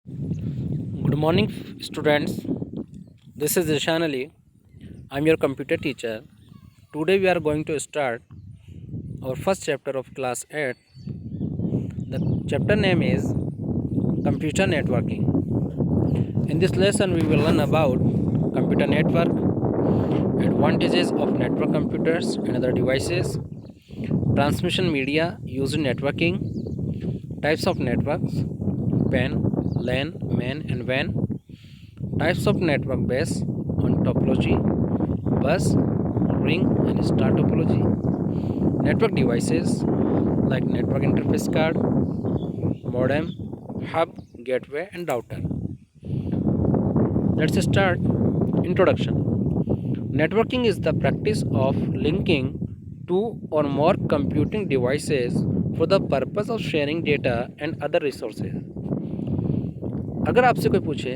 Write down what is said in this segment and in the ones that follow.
Good morning, students. This is Ishan Ali. I'm your computer teacher. Today we are going to start our first chapter of class 8. The chapter name is Computer Networking. In this lesson, we will learn about computer network, advantages of network computers and other devices, transmission media used in networking, types of networks, PAN, LAN, MAN, and WAN, types of network based on topology, bus, ring, and star topology, network devices like network interface card, modem, hub, gateway, and router. Let's start. Introduction. Networking is the practice of linking two or more computing devices for the purpose of sharing data and other resources. अगर आपसे कोई पूछे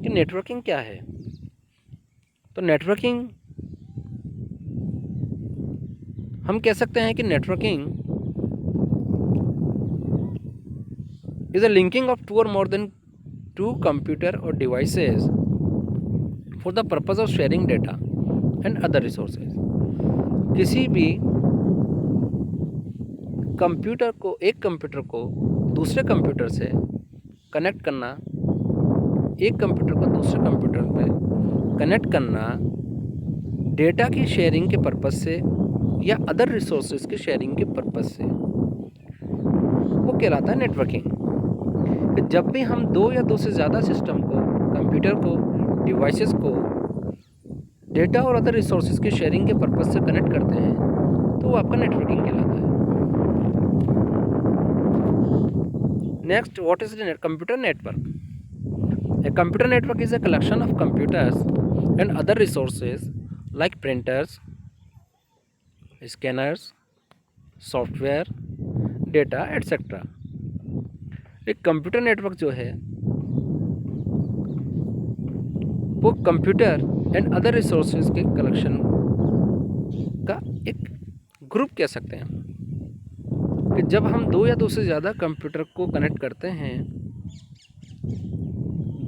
कि networking क्या है, तो networking हम कह सकते हैं कि networking is a linking of two or more than two computer or devices for the purpose of sharing data and other resources. किसी भी कंप्यूटर को, एक कंप्यूटर को दूसरे कंप्यूटर से कनेक्ट करना, एक कंप्यूटर को दूसरे कंप्यूटर पे कनेक्ट करना डेटा की शेयरिंग के पर्पस से या अदर रिसोर्सेज की शेयरिंग के पर्पस से, वो कहलाता है नेटवर्किंग. जब भी हम दो या दो से ज़्यादा सिस्टम को, कंप्यूटर को, डिवाइसेस को डेटा और अदर रिसोर्सेज की शेयरिंग के पर्पस से कनेक्ट करते हैं, तो वो आपका नेटवर्किंग कहलाता है. Next, what is the computer network? A computer network is a collection of computers and other resources like printers, scanners, software, data, etc. एक कंप्यूटर नेटवर्क जो है वो कंप्यूटर एंड अदर रिसोर्सेज के कलेक्शन का एक group कह सकते हैं. कि जब हम दो या दो से ज़्यादा कंप्यूटर को कनेक्ट करते हैं,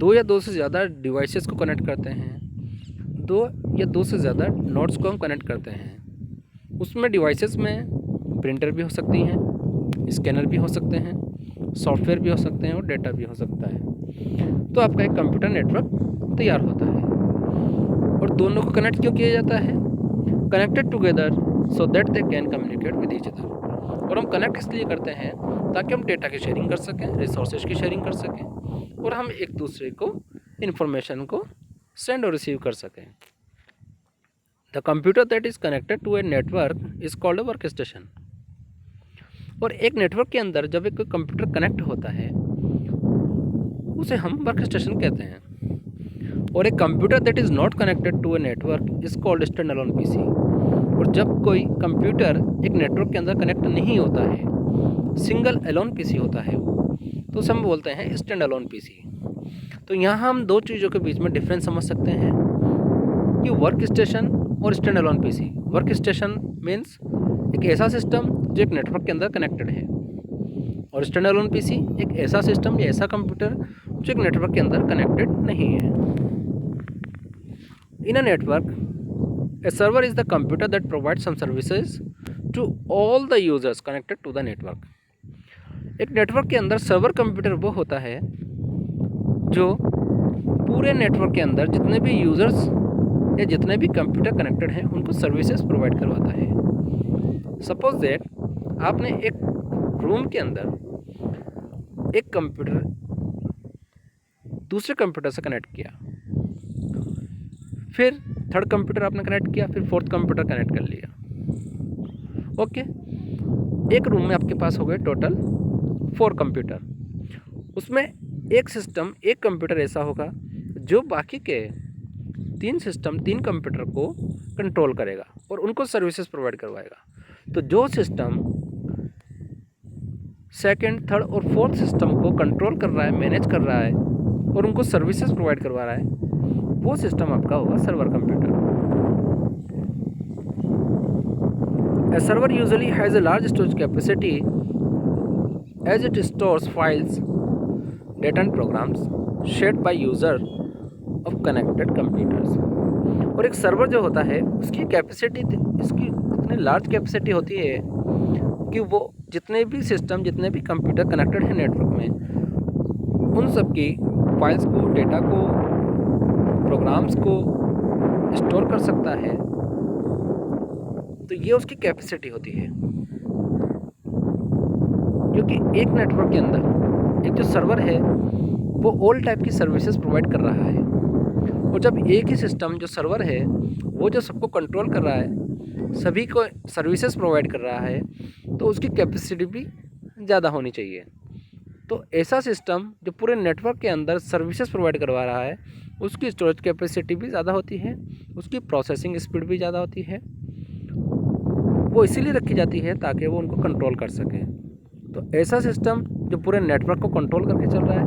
दो या दो से ज़्यादा डिवाइसेस को कनेक्ट करते हैं, दो या दो से ज़्यादा नोड्स को हम कनेक्ट करते हैं, उसमें डिवाइसेस में प्रिंटर भी हो सकती हैं, स्कैनर भी हो सकते हैं, सॉफ्टवेयर भी हो सकते हैं और डेटा भी हो सकता है. तो आपका एक कंप्यूटर नेटवर्क तैयार होता है. और दोनों को कनेक्ट क्यों किया जाता है? Connected together so that they can communicate with each other. और हम कनेक्ट इसलिए करते हैं ताकि हम डेटा की शेयरिंग कर सकें, रिसोर्सेज की शेयरिंग कर सकें और हम एक दूसरे को इन्फॉर्मेशन को सेंड और रिसीव कर सकें. The computer that is connected to a network is called a work station. और एक नेटवर्क के अंदर जब एक कंप्यूटर कनेक्ट होता है उसे हम वर्क स्टेशन कहते हैं. और एक computer that is not connected to a network is called stand alone PC. और जब कोई कंप्यूटर एक नेटवर्क के अंदर कनेक्ट नहीं होता है, सिंगल एलोन पीसी होता है वो, तो उसे हम बोलते हैं स्टैंड अलोन पीसी. तो यहाँ हम दो चीज़ों के बीच में डिफरेंस समझ सकते हैं कि वर्क स्टेशन और stand alone PC. Work station means एक ऐसा सिस्टम जो एक नेटवर्क के अंदर कनेक्टेड है, और स्टैंड अलोन पीसी एक ऐसा सिस्टम या ऐसा कंप्यूटर जो एक नेटवर्क के अंदर कनेक्टेड नहीं है. In a network, a server is the computer that provides some services to all the users connected to the network. एक नेटवर्क के अंदर सर्वर कंप्यूटर वो होता है जो पूरे नेटवर्क के अंदर जितने भी यूज़र्स या जितने भी कंप्यूटर कनेक्टेड हैं उनको सर्विसेज प्रोवाइड करवाता है. सपोज दैट आपने एक रूम के अंदर एक कंप्यूटर दूसरे कंप्यूटर से कनेक्ट किया, फिर थर्ड कंप्यूटर आपने कनेक्ट किया, फिर फोर्थ कंप्यूटर कनेक्ट कर लिया. ओके, एक रूम में आपके पास हो गए टोटल 4 कंप्यूटर. उसमें एक सिस्टम, एक कंप्यूटर ऐसा होगा जो बाकी के 3 कंप्यूटर को कंट्रोल करेगा और उनको सर्विसेज प्रोवाइड करवाएगा. तो जो सिस्टम सेकंड, थर्ड और फोर्थ सिस्टम को कंट्रोल कर रहा है, मैनेज कर रहा है और उनको सर्विसेज प्रोवाइड करवा रहा है, वो सिस्टम आपका होगा server computer. A server usually has a large storage capacity as it stores files data and programs shared by user of connected computers. और एक सर्वर जो होता है उसकी कैपेसिटी, इसकी इतनी लार्ज कैपेसिटी होती है कि वो जितने भी सिस्टम, जितने भी कंप्यूटर कनेक्टेड हैं नेटवर्क में, उन सब की फाइल्स को, डेटा को, प्रोग्राम्स को स्टोर कर सकता है। तो ये उसकी कैपेसिटी होती है, क्योंकि एक नेटवर्क के अंदर एक जो सर्वर है वो ऑल टाइप की सर्विसेज प्रोवाइड कर रहा है। और जब एक ही सिस्टम जो सर्वर है वो जो सबको कंट्रोल कर रहा है, सभी को सर्विसेज प्रोवाइड कर रहा है, तो उसकी कैपेसिटी भी ज़्यादा होनी चाहिए। तो ऐसा सिस्टम जो पूरे नेटवर्क के अंदर सर्विसेज प्रोवाइड करवा रहा है, उसकी स्टोरेज कैपेसिटी भी ज़्यादा होती है, उसकी प्रोसेसिंग स्पीड भी ज़्यादा होती है। वो इसीलिए रखी जाती है ताकि वो उनको कंट्रोल कर सके। तो ऐसा सिस्टम जो पूरे नेटवर्क को कंट्रोल करके चल रहा है,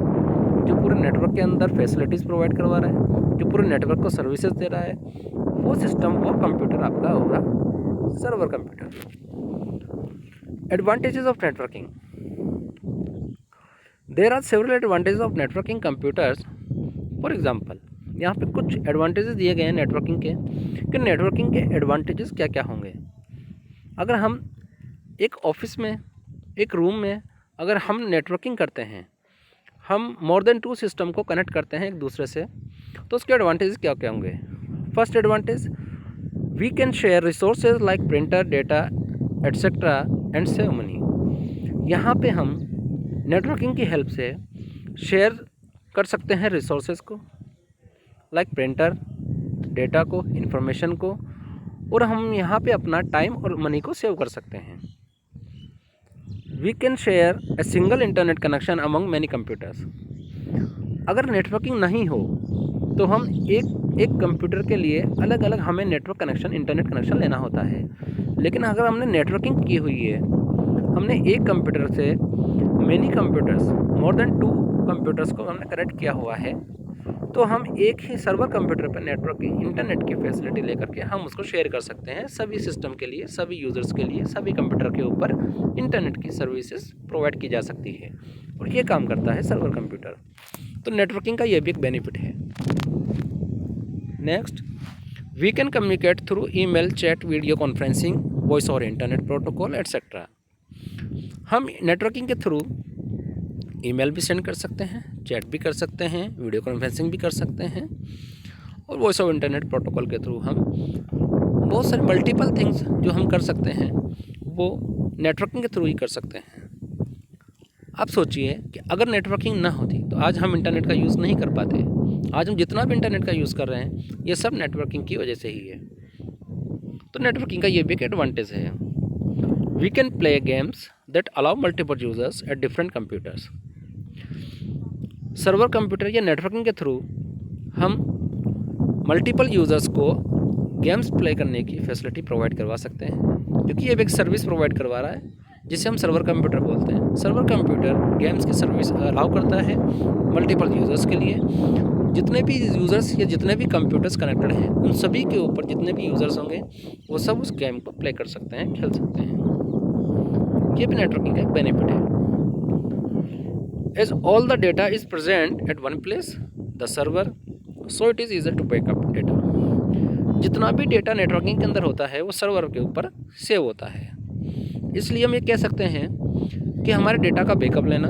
जो पूरे नेटवर्क के अंदर फैसिलिटीज़ प्रोवाइड करवा रहा है, जो पूरे नेटवर्क को सर्विसेज दे रहा है, वो सिस्टम, वो कंप्यूटर आपका होगा server computer. Advantages of networking. There are several advantages of networking computers. For example, यहाँ पे कुछ एडवांटेजेस दिए गए हैं नेटवर्किंग के, कि नेटवर्किंग के एडवांटेजेस क्या क्या होंगे। अगर हम एक ऑफिस में, एक रूम में अगर हम नेटवर्किंग करते हैं, हम मोर देन 2 सिस्टम को कनेक्ट करते हैं एक दूसरे से, तो उसके एडवांटेजेस क्या क्या होंगे। First advantage, we can share resources like printer, data etcetera and save money. यहाँ पे हम नेटवर्किंग की हेल्प से शेयर कर सकते हैं रिसोर्सेज को, लाइक प्रिंटर, डेटा को, इन्फॉर्मेशन को, और हम यहाँ पे अपना टाइम और मनी को सेव कर सकते हैं। We can share a single internet connection among many computers. अगर नेटवर्किंग नहीं हो तो हम एक कंप्यूटर के लिए अलग अलग हमें नेटवर्क कनेक्शन, इंटरनेट कनेक्शन लेना होता है। लेकिन अगर हमने नेटवर्किंग की हुई है, हमने एक कंप्यूटर से many computers, more than 2 computers को हमने कनेक्ट किया हुआ है, तो हम एक ही सर्वर कंप्यूटर पर नेटवर्क की, इंटरनेट की फैसिलिटी लेकर के हम उसको शेयर कर सकते हैं सभी सिस्टम के लिए, सभी यूज़र्स के लिए। सभी कंप्यूटर के ऊपर इंटरनेट की सर्विसेज प्रोवाइड की जा सकती है, और ये काम करता है सर्वर कंप्यूटर। तो नेटवर्किंग का ये भी एक बेनिफिट है। Next, we can communicate through email, chat, video conferencing, voice और इंटरनेट प्रोटोकॉल एट्सेट्रा। हम नेटवर्किंग के थ्रू ईमेल भी सेंड कर सकते हैं, चैट भी कर सकते हैं, वीडियो कॉन्फ्रेंसिंग भी कर सकते हैं, और वॉइस ऑफ इंटरनेट प्रोटोकॉल के थ्रू हम बहुत सारे मल्टीपल थिंग्स जो हम कर सकते हैं वो नेटवर्किंग के थ्रू ही कर सकते हैं। आप सोचिए कि अगर नेटवर्किंग ना होती तो आज हम इंटरनेट का यूज़ नहीं कर पाते। आज हम जितना भी इंटरनेट का यूज़ कर रहे हैं ये सब नेटवर्किंग की वजह से ही है। तो नेटवर्किंग का ये भी एक एडवांटेज है। We can play games that allow multiple users at different computers. Server computer या नेटवर्किंग के थ्रू हम मल्टीपल यूज़र्स को गेम्स प्ले करने की फैसिलिटी प्रोवाइड करवा सकते हैं, क्योंकि ये एक सर्विस प्रोवाइड करवा रहा है जिसे हम सर्वर कंप्यूटर बोलते हैं। सर्वर कंप्यूटर गेम्स की सर्विस अलाउ करता है मल्टीपल यूज़र्स के लिए। जितने भी यूज़र्स या जितने भी कंप्यूटर्स कनेक्टेड हैं, उन सभी के ऊपर जितने भी यूज़र्स होंगे वो सब उस गेम को प्ले कर सकते हैं, खेल सकते हैं। ये भी नेटवर्किंग का एक बेनिफिट है। As all the data is present at one place the server, so it is easier to backup data. जितना भी डेटा नेटवर्किंग के अंदर होता है वो सर्वर के ऊपर सेव होता है। इसलिए हम ये कह सकते हैं कि हमारे डेटा का बैकअप लेना,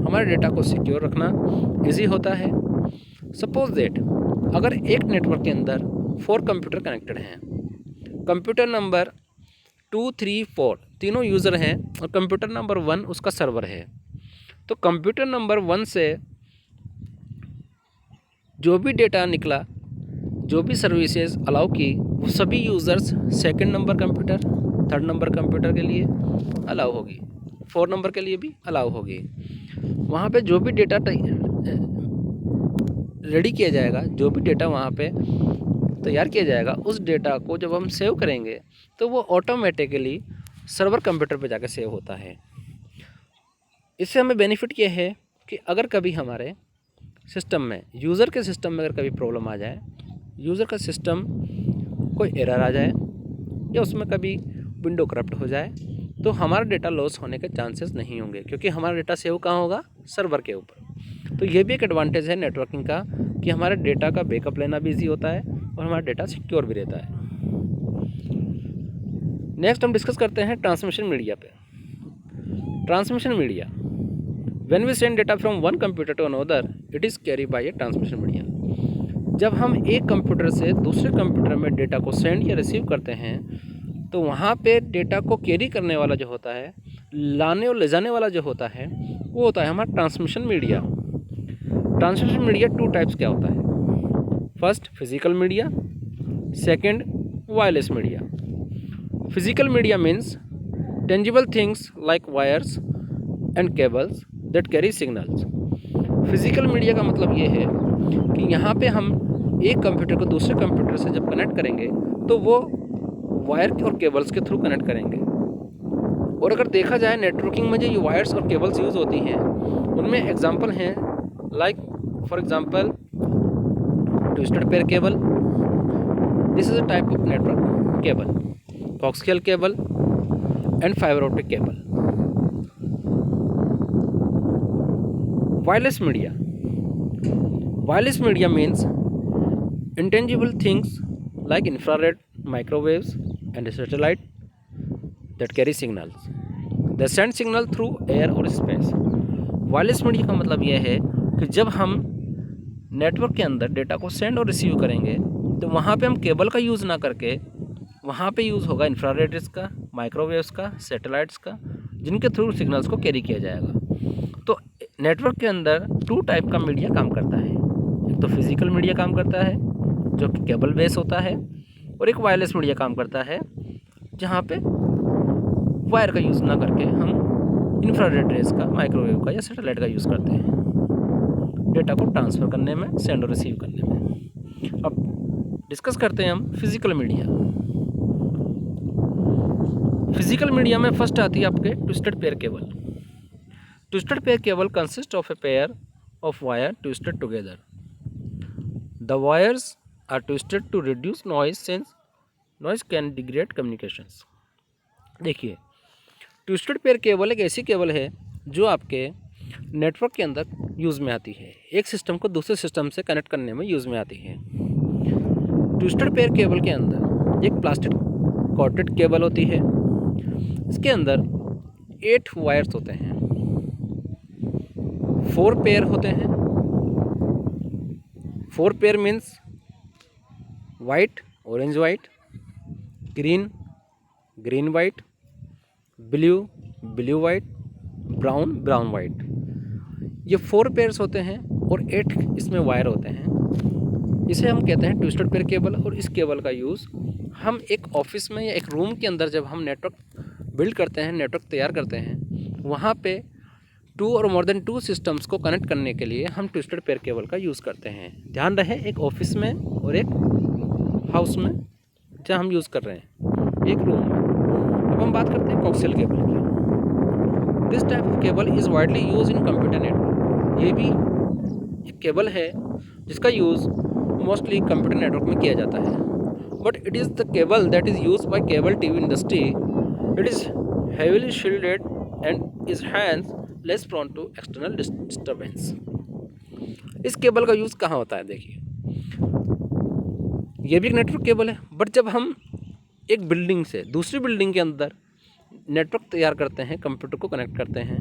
हमारे डेटा को सिक्योर रखना इजी होता है। सपोज दैट अगर एक नेटवर्क के अंदर 4 कंप्यूटर कनेक्टेड हैं, कंप्यूटर नंबर 2, 3, 4 तीनों यूज़र हैं, और कंप्यूटर नंबर 1 उसका सर्वर है, तो कंप्यूटर नंबर 1 से जो भी डेटा निकला, जो भी सर्विसेज अलाउ की, वो सभी users second number computer, third number computer के लिए अलाउ होगी, 4 नंबर के लिए भी अलाउ होगी। वहाँ पे जो भी डेटा रेडी किया जाएगा, जो भी डेटा वहाँ पे तैयार किया जाएगा, उस डेटा को जब हम सेव करेंगे तो वो ऑटोमेटिकली सर्वर कंप्यूटर पे जाकर सेव होता है। इससे हमें बेनिफिट ये है कि अगर कभी हमारे सिस्टम में, यूज़र के सिस्टम में अगर कभी प्रॉब्लम आ जाए, यूज़र का सिस्टम कोई एरर आ जाए या उसमें कभी विंडो करप्ट हो जाए, तो हमारा डेटा लॉस होने के चांसेस नहीं होंगे, क्योंकि हमारा डेटा सेव कहाँ होगा, सर्वर के ऊपर। तो ये भी एक एडवांटेज है नेटवर्किंग का कि हमारे डेटा का बैकअप लेना भी ईजी होता है और हमारा डेटा सिक्योर भी रहता है। नेक्स्ट हम डिस्कस करते हैं ट्रांसमिशन मीडिया पे। Transmission media, when we send data from one computer to another it is carry by a transmission media. जब हम एक कंप्यूटर से दूसरे कंप्यूटर में डेटा को सेंड या रिसीव करते हैं तो वहाँ पे डेटा को कैरी करने वाला जो होता है, लाने और ले जाने वाला जो होता है, वो होता है हमारा transmission media. Transmission media two types क्या होता है, first physical media, second wireless media. Physical media means tangible things like wires and cables that carry signals. Physical media का मतलब ये है कि यहाँ पे हम एक कंप्यूटर को दूसरे कंप्यूटर से जब कनेक्ट करेंगे तो वो वायर और केबल्स के थ्रू कनेक्ट करेंगे। और अगर देखा जाए नेटवर्किंग में जो ये वायर्स और केबल्स यूज़ होती हैं उनमें एग्जांपल हैं like for example twisted pair cable, this is a type of network cable, coaxial cable and fibre optic cable. Wireless media, wireless media means intangible things like infrared, microwaves and satellite that carry signals. They send signal through air or space. Wireless media का मतलब यह है कि जब हम network के अंदर data को सेंड और रिसीव करेंगे तो वहाँ पे हम केबल का यूज़ ना करके वहाँ पे यूज़ होगा इंफ्रारेड का, माइक्रोवेव्स का, सैटेलाइट्स का, जिनके थ्रू सिग्नल्स को कैरी किया जाएगा। तो नेटवर्क के अंदर टू टाइप का मीडिया काम करता है, एक तो फिजिकल मीडिया काम करता है जो कि केबल बेस होता है, और एक वायरलेस मीडिया काम करता है जहाँ पे वायर का यूज़ ना करके हम इंफ्रारेड रेज का, माइक्रोवेव का या सैटेलाइट का यूज़ करते हैं डेटा को ट्रांसफ़र करने में, सेंड और रिसीव करने में। अब डिस्कस करते हैं हम फिजिकल मीडिया। फिजिकल मीडिया में फर्स्ट आती है आपके twisted pair cable. Twisted pair cable consist of a pair of wire twisted together. The wires are twisted to reduce noise since noise can degrade communications। देखिए, twisted pair cable एक ऐसी cable है जो आपके network के अंदर use में आती है, एक सिस्टम को दूसरे सिस्टम से कनेक्ट करने में यूज़ में आती है। ट्विस्टेड पेयर केबल के अंदर एक प्लास्टिक कॉटेड केबल होती है, इसके अंदर 8 वायर्स होते हैं, 4 पेयर होते हैं। 4 pair means white, orange white, green, green white, blue, blue white, brown, brown white. ये 4 पेयर्स होते हैं और 8 इसमें वायर होते हैं। इसे हम कहते हैं ट्विस्टेड पेयर केबल। और इस केबल का यूज़ हम एक ऑफिस में या एक रूम के अंदर जब हम नेटवर्क बिल्ड करते हैं, नेटवर्क तैयार करते हैं, वहाँ पे 2 और मोर देन 2 सिस्टम्स को कनेक्ट करने के लिए हम ट्विस्टेड पेयर केबल का यूज़ करते हैं। ध्यान रहे, एक ऑफिस में और एक हाउस में जहाँ हम यूज़ कर रहे हैं, एक रूम में। अब हम बात करते हैं कोक्सियल केबल की। This type of cable is widely use in computer network. ये भी एक केबल है जिसका यूज़ मोस्टली कंप्यूटर नेटवर्क में किया जाता है, but it is the cable that is use by cable TV industry. It is heavily shielded and is hence less prone to external disturbance। इस केबल का यूज़ कहाँ होता है? देखिए, ये भी एक नेटवर्क केबल है, बट जब हम एक बिल्डिंग से दूसरी बिल्डिंग के अंदर नेटवर्क तैयार करते हैं, कंप्यूटर को कनेक्ट करते हैं,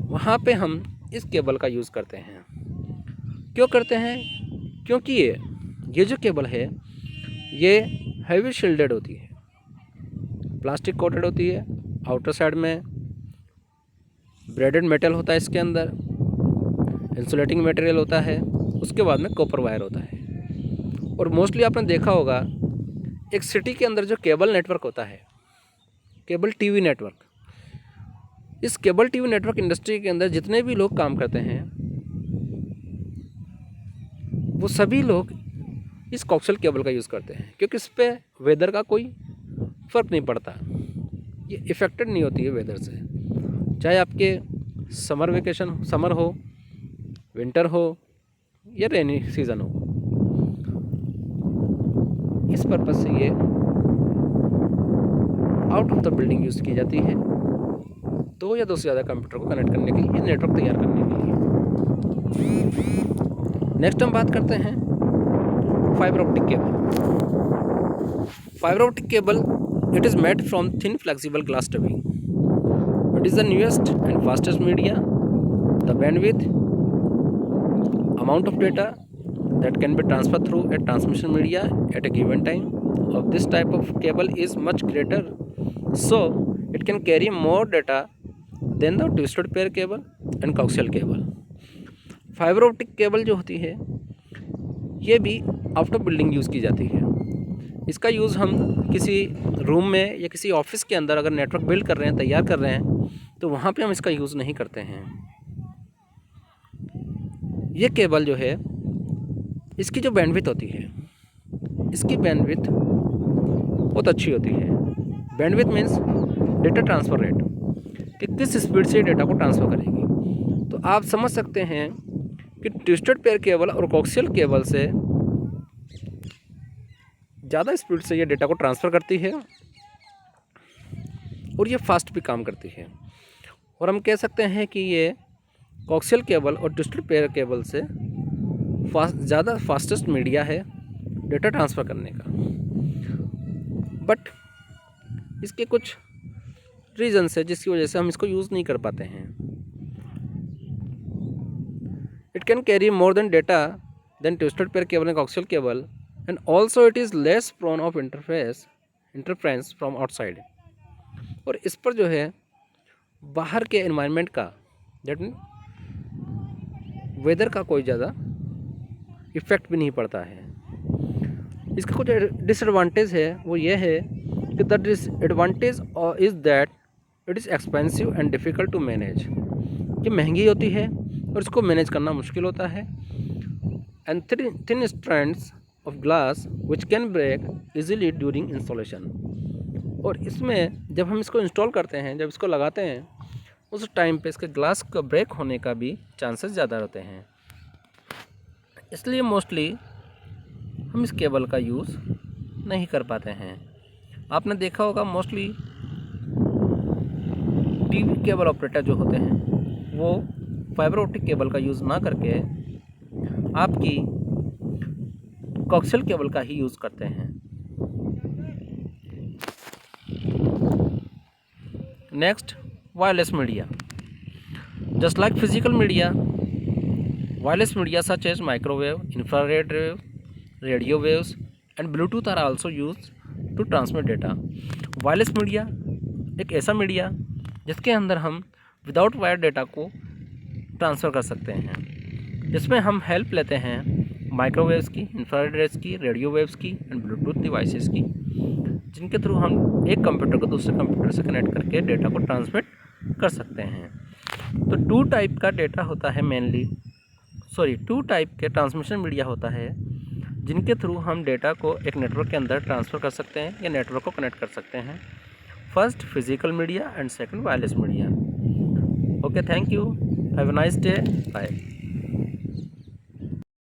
वहाँ पे हम इस केबल का यूज़ करते हैं। क्यों करते हैं? क्योंकि ये जो केबल है ये हैवी शील्डेड होती है, प्लास्टिक कोटेड होती है, आउटर साइड में ब्रेडेड मेटल होता है, इसके अंदर इंसुलेटिंग मटेरियल होता है, उसके बाद में कॉपर वायर होता है। और मोस्टली आपने देखा होगा एक सिटी के अंदर जो केबल नेटवर्क होता है, केबल टीवी नेटवर्क, इस केबल टीवी नेटवर्क इंडस्ट्री के अंदर जितने भी लोग काम करते हैं वो सभी लोग इस कोक्सियल केबल का यूज़ करते हैं, क्योंकि इस पर वेदर का कोई फ़र्क नहीं पड़ता, ये इफ़ेक्टेड नहीं होती है वेदर से। चाहे आपके समर वेकेशन, समर हो, विंटर हो या रेनी सीज़न हो, इस पर्पज़ से ये out of the building use की जाती है, 2 या 2 से ज़्यादा कंप्यूटर को कनेक्ट करने के लिए, नेटवर्क तैयार करने के लिए। नेक्स्ट हम बात करते हैं fibre optic cable. Fibre optic cable it is made from thin flexible glass tubing. It is the newest and fastest media, the bandwidth, amount of data that can be transferred through a transmission media at a given time of this type of cable is much greater, so it can carry more data than the twisted pair cable and coaxial cable. Fibre optic cable जो होती है ये भी out of building use की जाती है। इसका use हम किसी रूम में या किसी ऑफिस के अंदर अगर नेटवर्क बिल्ड कर रहे हैं, तैयार कर रहे हैं, तो वहाँ पे हम इसका यूज़ नहीं करते हैं। ये केबल जो है इसकी जो बैंडविड्थ होती है, इसकी बैंडविड्थ बहुत अच्छी होती है। Bandwidth means data transfer rate, कि किस स्पीड से डेटा को ट्रांसफ़र करेगी। तो आप समझ सकते हैं कि ट्विस्टेड पेयर केबल और कोक्सियल केबल से ज़्यादा स्पीड से ये डेटा को ट्रांसफ़र करती है और ये फास्ट भी काम करती है। और हम कह सकते हैं कि ये कोक्सियल केबल और ट्विस्टेड पेयर केबल से ज़्यादा फास्टेस्ट मीडिया है डेटा ट्रांसफ़र करने का। बट इसके कुछ रीज़न्स है जिसकी वजह से हम इसको यूज़ नहीं कर पाते हैं। It can carry more than data than twisted pair cable and coaxial cable and also it is less prone of interference from outside. और इस पर जो है बाहर के एनवायरनमेंट का, दैट वेदर का कोई ज़्यादा इफ़ेक्ट भी नहीं पड़ता है। इसका कुछ डिसएडवांटेज है, वो ये है कि the disadvantage is that it is expensive and difficult to manage. ये महंगी होती है और इसको मैनेज करना मुश्किल होता है। And thin strands of glass which can break easily during installation. और इसमें जब हम इसको इंस्टॉल करते हैं, जब इसको लगाते हैं, उस टाइम पे इसके ग्लास का ब्रेक होने का भी चांसेस ज़्यादा रहते हैं। इसलिए मोस्टली हम इस केबल का यूज़ नहीं कर पाते हैं। आपने देखा होगा मोस्टली टीवी केबल ऑपरेटर जो होते हैं वो फाइबर ऑप्टिक केबल का यूज़ ना करके आपकी कोक्सियल केबल का ही यूज़ करते हैं। Next, wireless media. Just like physical media, wireless media such as microwave, infrared wave, radio waves and Bluetooth are also used to transmit data. Wireless media एक ऐसा media जिसके अंदर हम विदाउट वायर डेटा को transfer कर सकते हैं, जिसमें हम हेल्प लेते हैं माइक्रोवेव्स की, इंफ्रारेड रेज की, रेडियो वेव्स की एंड ब्लूटूथ डिवाइसेस की, जिनके थ्रू हम एक कंप्यूटर को दूसरे कंप्यूटर से कनेक्ट करके डेटा को ट्रांसमिट कर सकते हैं। तो टू टाइप के ट्रांसमिशन मीडिया होता है जिनके थ्रू हम डेटा को एक नेटवर्क के अंदर ट्रांसफ़र कर सकते हैं या नेटवर्क को कनेक्ट कर सकते हैं। First physical media and second wireless media. Okay, thank you, have a nice day, bye.